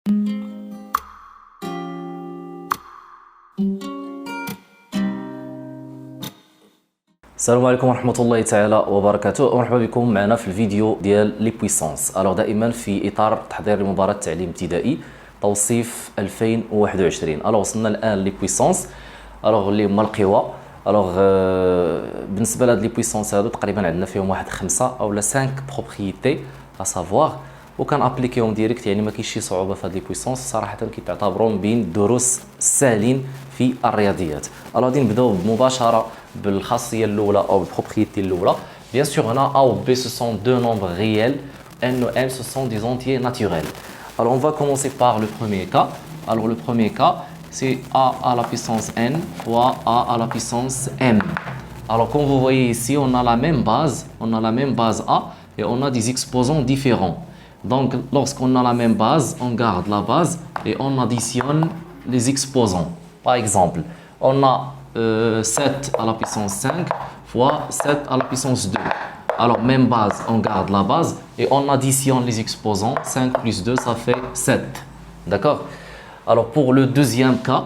السلام عليكم ورحمة الله تعالى وبركاته، ومرحبا بكم معنا في الفيديو ديال لي بويسونس. دائما في اطار تحضير لمباراة تعليم ابتدائي توصيف 2021. وصلنا الان لي بويسونس اللي هما القوى. بالنسبة لهاد لي بويسونس هادو تقريبا عندنا فيهم واحد 5 أو 5 بروبريتي سافوار، وكان ابليكيهم ديريكت، يعني ما كاينش شي صعوبة في هاد لي بويسونس. صراحة كيتعتبروا بين الدروس الساهلين في الرياضيات. غادي نبداو مباشرة بالخاصية الأولى أو البروبريتي الأولى. Bien sûr, on a A ou B, ce sont deux nombres réels. N ou M, ce sont des entiers naturels. Alors, on va commencer par le premier cas. Alors, le premier cas, c'est A à la puissance N fois A à la puissance M. Alors, comme vous voyez ici, on a la même base A et on a des exposants différents. Donc, lorsqu'on a la même base, on garde la base et on additionne les exposants. Par exemple, on a 7 à la puissance 5 fois 7 à la puissance 2. Alors, même base, on garde la base et on additionne les exposants. 5 plus 2, ça fait 7. D'accord? Alors, pour le deuxième cas,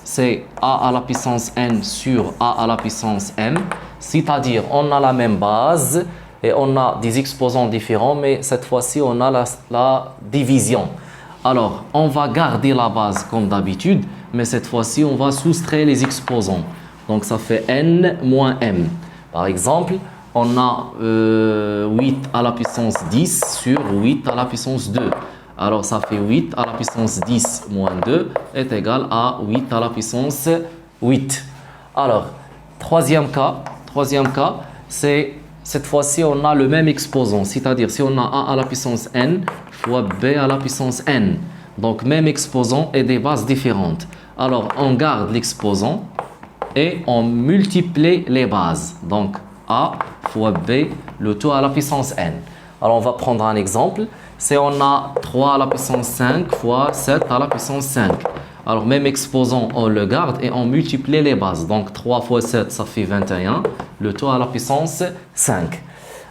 c'est A à la puissance N sur A à la puissance M. C'est-à-dire, on a la même base et on a des exposants différents, mais cette fois-ci, on a la division. Alors, on va garder la base comme d'habitude, mais cette fois-ci, on va soustraire les exposants. Donc, ça fait N moins M. Par exemple, on a 8 à la puissance 10 sur 8 à la puissance 2. Alors, ça fait 8 à la puissance 10 moins 2 est égal à 8 à la puissance 8. Alors, troisième cas, c'est cette fois-ci, on a le même exposant. C'est-à-dire, si on a A à la puissance N fois B à la puissance N. Donc, même exposant et des bases différentes. Alors, on garde l'exposant et on multiplie les bases. Donc, A fois B, le tout à la puissance N. Alors, on va prendre un exemple. C'est on a 3 à la puissance 5 fois 7 à la puissance 5. Alors, même exposant, on le garde et on multiplie les bases. Donc, 3 fois 7, ça fait 21. Le tout à la puissance 5.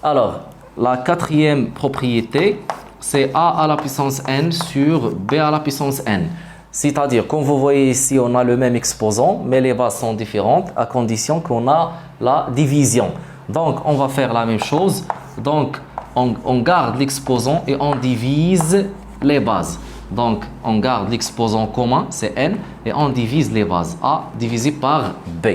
Alors, la quatrième propriété, c'est A à la puissance N sur B à la puissance N. C'est-à-dire, comme vous voyez ici, on a le même exposant, mais les bases sont différentes à condition qu'on a la division. Donc, on va faire la même chose. Donc, on garde l'exposant et on divise les bases. Donc, on garde l'exposant commun, c'est N, et on divise les bases. A divisé par B.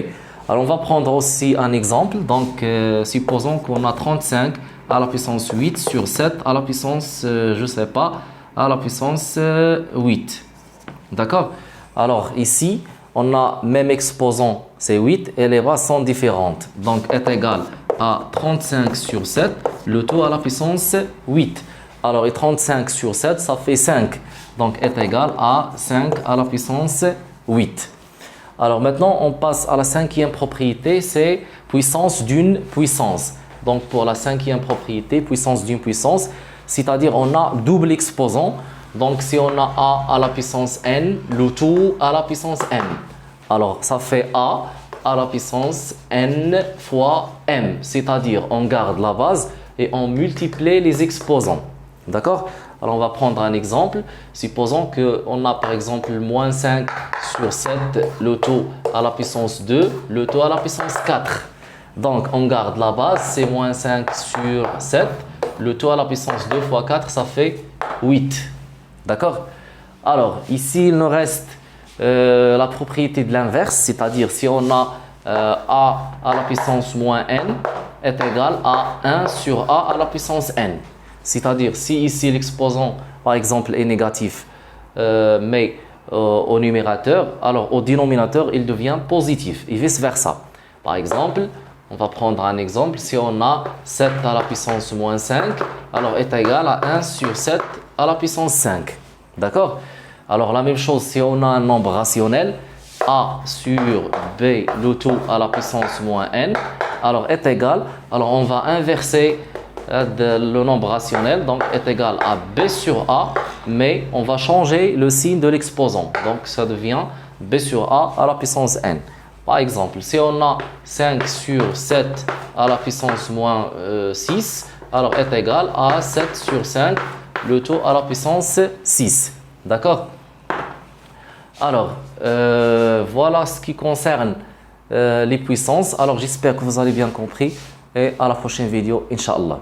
Alors, on va prendre aussi un exemple. Donc, supposons qu'on a 35 à la puissance 8 sur 7 à la puissance, je ne sais pas, à la puissance 8. D'accord? Alors, ici, on a même exposant, c'est 8, et les bases sont différentes. Donc, est égal à 35 sur 7, le tout à la puissance 8. Alors, et 35 sur 7, ça fait 5. Donc, est égal à 5 à la puissance 8. Alors, maintenant, on passe à la cinquième propriété, c'est puissance d'une puissance. Donc, pour la cinquième propriété, puissance d'une puissance, c'est-à-dire on a double exposant. Donc, si on a A à la puissance N, le tout à la puissance M. Alors, ça fait A à la puissance N fois M. C'est-à-dire, on garde la base et on multiplie les exposants. D'accord? Alors, on va prendre un exemple. Supposons qu'on a par exemple moins 5 sur 7, le tout à la puissance 2, le tout à la puissance 4. Donc, on garde la base, c'est moins 5 sur 7, le tout à la puissance 2 fois 4, ça fait 8. D'accord? Alors, ici, il nous reste la propriété de l'inverse, c'est-à-dire si on a A à la puissance moins N est égal à 1 sur A à la puissance N. C'est-à-dire, si ici l'exposant, par exemple, est négatif, mais au numérateur, alors au dénominateur, il devient positif et vice-versa. Par exemple, on va prendre un exemple. Si on a 7 à la puissance moins 5, alors est égal à 1 sur 7 à la puissance 5. D'accord? Alors, la même chose, si on a un nombre rationnel, A sur B, le tout à la puissance moins N, alors est égal, alors on va inverser le nombre rationnel, donc est égal à B sur A, mais on va changer le signe de l'exposant. Donc, ça devient B sur A à la puissance N. Par exemple, si on a 5 sur 7 à la puissance moins 6, alors est égal à 7 sur 5 le tout à la puissance 6. D'accord? Alors, voilà ce qui concerne les puissances. Alors, j'espère que vous avez bien compris et à la prochaine vidéo, Inch'Allah.